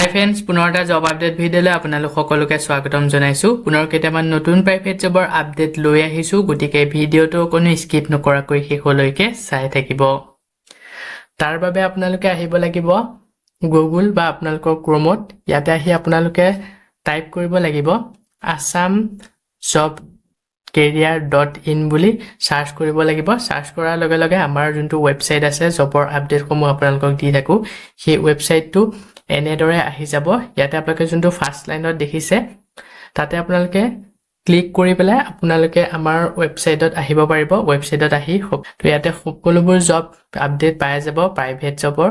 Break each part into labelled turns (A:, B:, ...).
A: হাই friends, পুনৰ এটা job update ভিডিঅ'লৈ আপোনালোক সকলোকে স্বাগতম জনাইছোঁ। পুনৰ কেইটামান নতুন প্ৰাইভেট জবৰ আপডেট লৈ আহিছোঁ, গতিকে ভিডিঅ'টো কোনো স্কিপ নকৰাকৈ শেষলৈকে চাই থাকিব। তাৰ বাবে আপোনালোকে আহিব লাগিব গুগল বা আপোনালোকৰ ক্ৰমত। ইয়াতে আহি আপোনালোকে টাইপ কৰিব লাগিব assam job career.in বুলি সাৰ্চ কৰিব লাগিব। সাৰ্চ কৰাৰ লগে লগে আমাৰ যোনটো ৱেবছাইট আছে জবৰ আপডেটসমূহ আপোনালোকক দি থাকোঁ, সেই ৱেবছাইটটো এনেদৰে আহি যাব। ইয়াতে আপোনালোকে যোনটো ফাৰ্ষ্ট লাইনত দেখিছে তাতে আপোনালোকে ক্লিক কৰি পেলাই আপোনালোকে আমাৰ ৱেবছাইটত আহিব পাৰিব। ৱেবছাইটত আহি তো ইয়াতে সকলোবোৰ জব আপডেট পাই যাব। প্ৰাইভেট জবৰ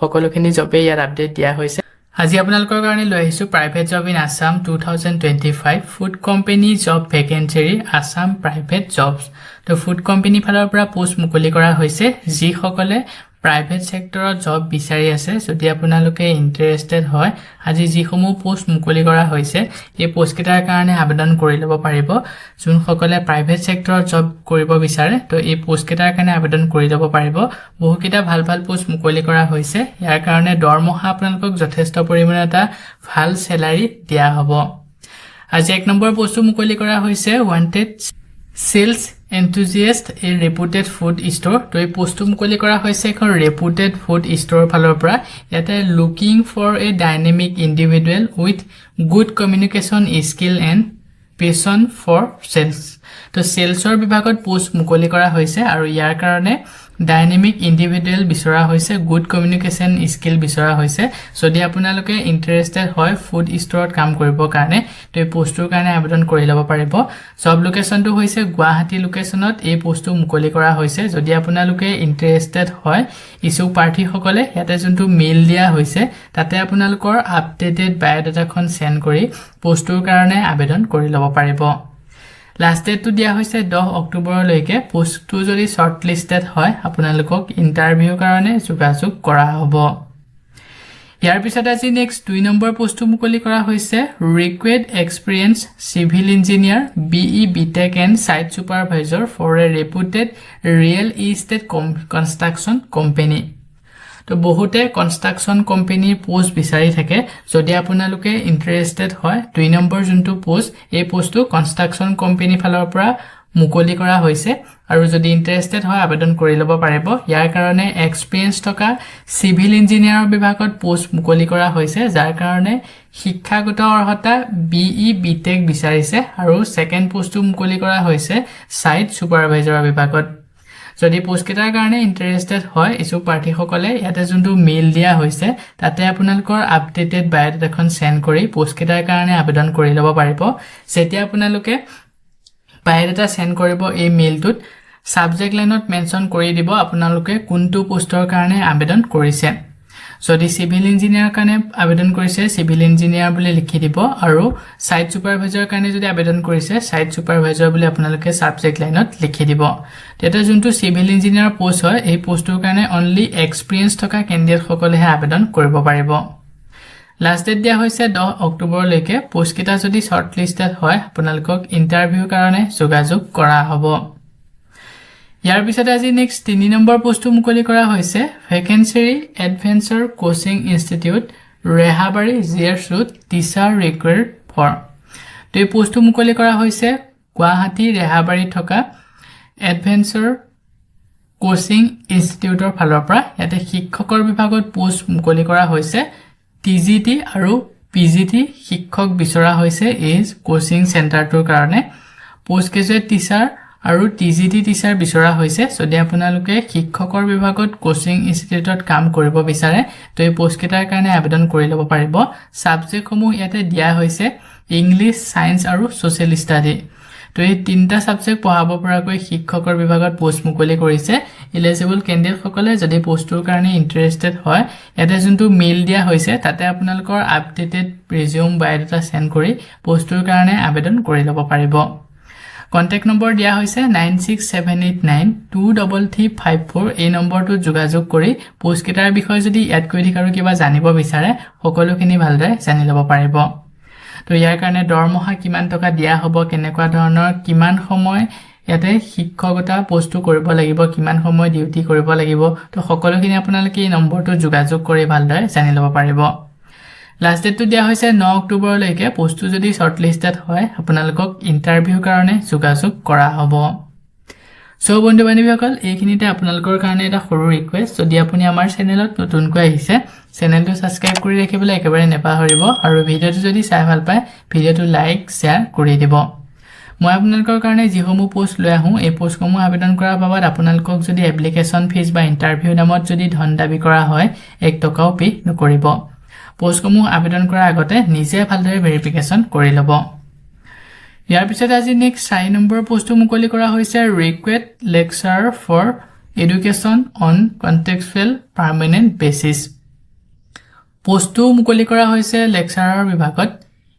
A: সকলোখিনি জবেই ইয়াত আপডেট দিয়া হৈছে। আজি আপোনালোকৰ কাৰণে লৈ আহিছোঁ private job in Assam 2025 food company job vacancy Assam private jobs. তো ফুড কোম্পানী ফালৰ পৰা পোষ্ট মুকলি কৰা হৈছে যিসকলে প্ৰাইভেট সেক্টৰত জব বিচাৰি আছে। যদি আপোনালোকে ইন্টাৰেষ্টেড হয়, আজি যিসমূহ পোষ্ট মুকলি কৰা হৈছে এই পোষ্টকেইটাৰ কাৰণে আবেদন কৰি ল'ব পাৰিব। যোনসকলে প্ৰাইভেট সেক্টৰত জব কৰিব বিচাৰে তো এই পোষ্টকেইটাৰ কাৰণে আবেদন কৰি ল'ব পাৰিব। বহুকেইটা ভাল ভাল পোষ্ট মুকলি কৰা হৈছে। ইয়াৰ কাৰণে দৰমহা আপোনালোকক যথেষ্ট পৰিমাণে এটা ভাল চেলাৰী দিয়া হ'ব। আজি 1 নম্বৰ পোষ্টটো মুকলি কৰা হৈছে ওৱান্টেড সেলছ এনথুজিয়াষ্ট এ ৰেপুটেড ফুড ষ্ট'ৰ। তো এই পোষ্টটো মুকলি কৰা হৈছে এখন ৰেপুটেড ফুড ষ্ট'ৰৰ ফালৰ পৰা। ইয়াতে looking for a dynamic individual with good communication skill and patience for sales. তো চেলছৰ বিভাগত পোষ্ট মুকলি কৰা হৈছে আৰু ইয়াৰ কাৰণে ডাইনামিক ইণ্ডিভিজুৱেল বিচৰা হৈছে, গুড কমিউনিকেশ্যন স্কিল বিচৰা হৈছে। যদি আপোনালোকে ইণ্টাৰেষ্টেড হয় ফুড ষ্ট'ৰত কাম কৰিবৰ কাৰণে তো এই পোষ্টটোৰ কাৰণে আবেদন কৰি ল'ব পাৰিব। জব লোকেশ্যনটো হৈছে গুৱাহাটী লোকেশ্যনত এই পোষ্টটো মুকলি কৰা হৈছে। যদি আপোনালোকে ইণ্টাৰেষ্টেড হয়, ইচ্ছুক প্ৰাৰ্থীসকলে ইয়াতে যোনটো মেইল দিয়া হৈছে তাতে আপোনালোকৰ আপডেটেড বায়'ডাটাখন চেণ্ড কৰি পোষ্টটোৰ কাৰণে আবেদন কৰি ল'ব পাৰিব। লাষ্ট ডেটটো দিয়া হৈছে 10 অক্টোবৰলৈকে। পোষ্টটো যদি শ্বৰ্ট লিষ্টেড হয় আপোনালোকক ইণ্টাৰভিউৰ কাৰণে যোগাযোগ কৰা হ'ব। ইয়াৰ পিছত আজি নেক্সট 2 নম্বৰ পোষ্টটো মুকলি কৰা হৈছে required experience civil engineer BE BTech and site supervisor for a reputed real estate construction company. তো বহুতে কনষ্ট্ৰাকশ্যন কোম্পানীৰ পোষ্ট বিচাৰি থাকে। যদি আপোনালোকে ইণ্টাৰেষ্টেড হয়, 2 নম্বৰ যোনটো পোষ্ট এই পোষ্টটো কনষ্ট্ৰাকশ্যন কোম্পানী ফালৰ পৰা মুকলি কৰা হৈছে আৰু যদি ইণ্টাৰেষ্টেড হয় আবেদন কৰি ল'ব পাৰিব। ইয়াৰ কাৰণে এক্সপিৰিয়েঞ্চ থকা চিভিল ইঞ্জিনিয়াৰৰ বিভাগত পোষ্ট মুকলি কৰা হৈছে, যাৰ কাৰণে শিক্ষাগত অৰ্হতা BE BTech বিচাৰিছে আৰু ছেকেণ্ড পোষ্টটো মুকলি কৰা হৈছে ছাইট ছুপাৰভাইজাৰৰ বিভাগত। যদি পোষ্টকেইটাৰ কাৰণে ইণ্টাৰেষ্টেড হয় ইচ্ছুক প্ৰাৰ্থীসকলে ইয়াতে যোনটো মেইল দিয়া হৈছে তাতে আপোনালোকৰ আপডেটেড বায়'ডাটাখন চেণ্ড কৰি পোষ্টকেইটাৰ কাৰণে আবেদন কৰি ল'ব পাৰিব। যেতিয়া আপোনালোকে বায়'ডাটা চেণ্ড কৰিব এই মেইলটোত ছাবজেক্ট লাইনত মেনশ্যন কৰি দিব আপোনালোকে কোনটো পোষ্টৰ কাৰণে আবেদন কৰিছে। যদি চিভিল ইঞ্জিনিয়াৰৰ কাৰণে আবেদন কৰিছে চিভিল ইঞ্জিনিয়াৰ বুলি লিখি দিব আৰু ছাইট ছুপাৰভাইজাৰৰ কাৰণে যদি আবেদন কৰিছে ছাইট ছুপাৰভাইজাৰ বুলি আপোনালোকে ছাবজেক্ট লাইনত লিখি দিব। তেতিয়া যোনটো চিভিল ইঞ্জিনিয়াৰ পোষ্ট হয় এই পোষ্টটোৰ কাৰণে অনলি এক্সপিৰিয়েঞ্চ থকা কেণ্ডিডেটসকলেহে আবেদন কৰিব পাৰিব। লাষ্ট ডেট দিয়া হৈছে 10 অক্টোবৰলৈকে। পোষ্টকেইটা যদি শ্বৰ্ট লিষ্টেড হয় আপোনালোকক ইণ্টাৰভিউৰ কাৰণে যোগাযোগ কৰা হ'ব। ইয়াৰ পিছতে আজি নেক্সট 3 নম্বৰ পোষ্টটো মুকলি কৰা হৈছে vacancy adventure coaching institute Rehabari GS road teacher required for. তো এই পোষ্টটো মুকলি কৰা হৈছে গুৱাহাটী ৰেহাবাৰীত থকা এডভেঞ্চাৰ কোচিং ইনষ্টিটিউটৰ ফালৰ পৰা। ইয়াতে শিক্ষকৰ বিভাগত পোষ্ট মুকলি কৰা হৈছে। TGT আৰু PGT শিক্ষক বিচৰা হৈছে এই কোচিং চেণ্টাৰটোৰ কাৰণে। পোষ্ট গ্ৰেজুৱেট টিচাৰ আৰু TGT টিচাৰ বিচৰা হৈছে। যদি আপোনালোকে শিক্ষকৰ বিভাগত কোচিং ইনষ্টিটিউটত কাম কৰিব বিচাৰে তো এই পোষ্টকেইটাৰ কাৰণে আবেদন কৰি ল'ব পাৰিব। ছাবজেক্টসমূহ ইয়াতে দিয়া হৈছে ইংলিছ, ছায়েন্স আৰু ছ'চিয়েল ষ্টাডি। তো এই 3টা ছাবজেক্ট পঢ়াব পৰাকৈ শিক্ষকৰ বিভাগত পোষ্ট মুকলি কৰিছে। ইলিজিবল কেণ্ডিডেটসকলে যদি পোষ্টটোৰ কাৰণে ইণ্টাৰেষ্টেড হয় ইয়াতে যোনটো মেইল দিয়া হৈছে তাতে আপোনালোকৰ আপডেটেড ৰিজিউম বায়'ডাটা চেণ্ড কৰি পোষ্টটোৰ কাৰণে আবেদন কৰি ল'ব পাৰিব। কণ্টেক্ট নম্বৰ দিয়া হৈছে 9678923354। এই নম্বৰটোত যোগাযোগ কৰি পোষ্টকেইটাৰ বিষয়ে যদি ইয়াতকৈ অধিক আৰু কিবা জানিব বিচাৰে সকলোখিনি ভালদৰে জানি ল'ব পাৰিব। তো ইয়াৰ কাৰণে দৰমহা কিমান টকা দিয়া হ'ব, কেনেকুৱা ধৰণৰ কিমান সময় ইয়াতে শিক্ষকতা পোষ্টটো কৰিব লাগিব, কিমান সময় ডিউটি কৰিব লাগিব, তো সকলোখিনি আপোনালোকে এই নম্বৰটো যোগাযোগ কৰি ভালদৰে জানি ল'ব পাৰিব। লাষ্ট ডেটটো দিয়া হৈছে 9 অক্টোবৰলৈকে পোষ্টটো যদি শৰ্টলিষ্টেড হয় আপোনালোকক ইন্টাৰভিউ কাৰণে যোগাযোগ কৰা হ'ব সো বন্ধু বান্ধৱীসকল এইখিনিতে আপোনালোকৰ কাৰণে এটা সৰু ৰিকুৱেষ্ট যদি আপুনি আমাৰ চেনেলত নতুনকৈ আহিছে চেনেলটো সাবস্ক্ৰাইব কৰি ৰাখিবলৈ একেবাৰে নেপাহৰিব আৰু ভিডিঅটো যদি চাই ভাল পায় ভিডিঅটো লাইক শেয়াৰ কৰি দিব মই আপোনালোকৰ কাৰণে যিসমূহ পোষ্ট লৈ আহোঁ এই পোষ্টসমূহ আবেদন কৰাৰ বাবদ আপোনালোকক যদি এপ্লিকেশ্যন ফিজ বা ইন্টাৰভিউ নামত যদি ধন দাবী কৰা হয় 1 টকাও পে নকৰিব পোষ্টসমূহ আবেদন কৰাৰ আগতে নিজে ভালদৰে ভেৰিফিকেশ্যন কৰি ল'ব ইয়াৰ পিছত আজি নেক্সট 4 নম্বৰ পোষ্টটো মুকলি কৰা হৈছে request lecture for education on contextual permanent basis পোষ্টটো মুকলি কৰা হৈছে লেকচাৰৰ বিভাগত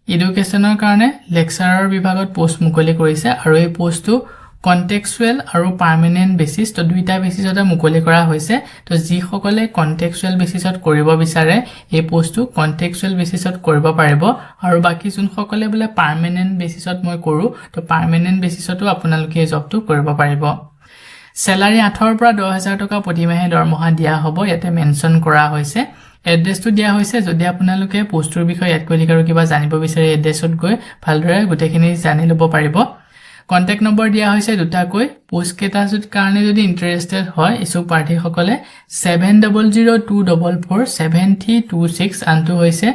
A: এডুকেশ্যনৰ কাৰণে লেকচাৰৰ বিভাগত পোষ্ট মুকলি কৰিছে আৰু এই পোষ্টটো কন্টেক্সচুৱেল আৰু পাৰ্মানেন্ট বেচিছ তো দুইটা বেচিছতে মুকলি কৰা হৈছে তো যিসকলে কন্টেক্সচুৱেল বেচিছত কৰিব বিচাৰে এই পোষ্টটো কন্টেক্সচুৱেল বেচিছত কৰিব পাৰিব আৰু বাকি যোনসকলে বোলে পাৰ্মানেন্ট বেচিছত মই কৰো তো পাৰ্মানেন্ট বেচিছতো আপোনালোকে এই জবটো কৰিব পাৰিব স্যালাৰি 8 ৰ পৰা 10000 টকা প্ৰতিমাহে দৰমহা দিয়া হ'ব ইয়াতে মেনচন কৰা হৈছে এড্ৰেছটো দিয়া হৈছে যদি আপোনালোকে পোষ্টৰ বিষয়ে ইয়াতকৈ লিখাৰো কিবা জানিব বিচাৰে এড্ৰেছত গৈ ভালদৰে গোটেইখিনি জানি ল'ব পাৰিব কন্টাক্ট নম্বৰ দিয়া হৈছে দুটাকৈ পোষ্ট কেটাজৰ কাৰণে যদি ইন্টাৰেষ্টেড হয় ইছুক প্ৰাৰ্থীসকলে 7002447326 আনটো হৈছে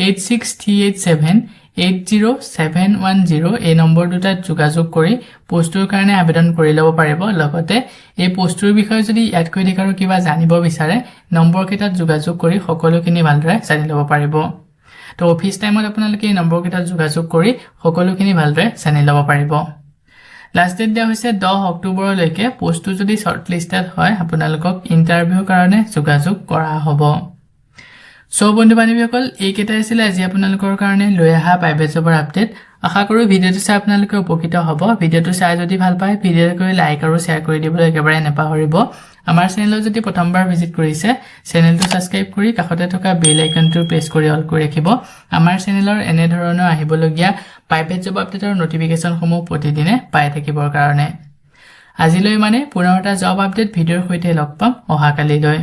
A: 8638780710 এই নম্বৰ দুটাত যোগাযোগ কৰি পোষ্টৰ কাৰণে আবেদন কৰি ল'ব পাৰিব লগতে এই পোষ্টৰ বিষয়ে যদি ইয়াতকৈ লিখাৰো কিবা জানিব বিচাৰে নম্বৰ কেটাত যোগাযোগ কৰি সকলোখিনি ভালদৰে জানি ল'ব পাৰিব তো অফিস টাইমত আপোনালোকে এই নম্বৰ কেটাত যোগাযোগ কৰি সকলোখিনি ভালদৰে জানি ল'ব পাৰিব লাষ্ট ডেট দিয়া হৈছে 10 অক্টোবৰলৈকে পোষ্টটো যদি শৰ্টলিষ্টেড হয় আপোনালোকক ইন্টাৰভিউ কাৰণে যোগাযোগ কৰা হ'ব সো বন্ধু বান্ধৱীসকল এইকেইটা আছিল আজি আপোনালোকৰ কাৰণে লৈ অহা প্ৰাইভেট জবৰ আপডেট আশা কৰো ভিডিঅটো চাই আপোনালোকে উপকৃত হ'ব ভিডিঅটো চাই যদি ভাল পায় ভিডিঅটো লাইক আৰু শেয়াৰ কৰি দিবলৈ একেবাৰে নেপাহৰিব আমাৰ চেনেলত যদি প্ৰথমবাৰ ভিজিট কৰিছে চেনেলটো সাবস্ক্ৰাইব কৰি কাষতে থকা বেল আইকনটো প্ৰেছ কৰি অল কৰি ৰাখিব আমাৰ চেনেলৰ এনে ধৰণৰ আহিবলগীয়া প্ৰাইভেট জব আপডেটৰ নটিফিকেশনসমূহ প্ৰতিদিনে পাই থাকিবৰ কাৰণে আজিলৈ মানে পুনৰ এটা জব আপডেট ভিডিঅৰ সৈতে লগ পাম অহাকালিলৈ